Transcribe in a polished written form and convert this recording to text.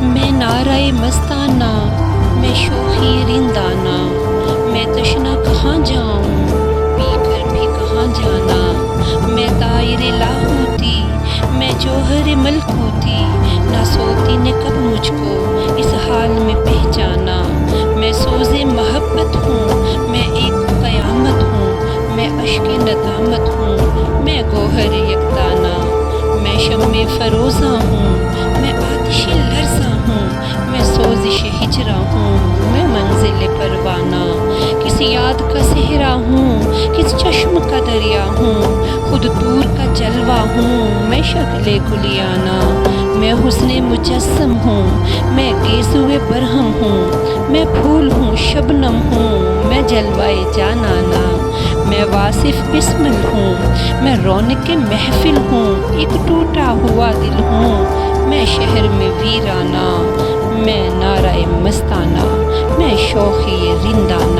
میں نعرہ مستانہ، میں شوخی رندانہ، میں تشنا کہاں جاؤں پی کر بھی کہاں جانا، میں طائر لاہوتی، میں جوہر ملکوتی، نہ سوتی نے کب مجھ کو اس حال میں پہچانا، میں سوز محبت ہوں، میں ایک قیامت ہوں، میں اشک ندامت ہوں، میں گوہر یکتانہ، میں شمع فروزاں ہوں، میں آتش لرزاں ہوں، میں سوزش ہجراں ہوں، میں منزل پروانہ، کس یاد کا صحرا ہوں، کس چشم کا دریا ہوں، خود طور کا جلوہ ہوں، میں شکل کلیانہ، میں حسن مجسم ہوں، میں گیسوئے برہم ہوں، میں پھول ہوں شبنم ہوں، میں جلوۂ جانانہ، میں واصف بسمل ہوں، میں رونق محفل ہوں، ایک ٹوٹا ہوا دل ہوں، میں شہر میں ویرانہ، میں نعرہ مستانہ، میں شوخی رندانہ۔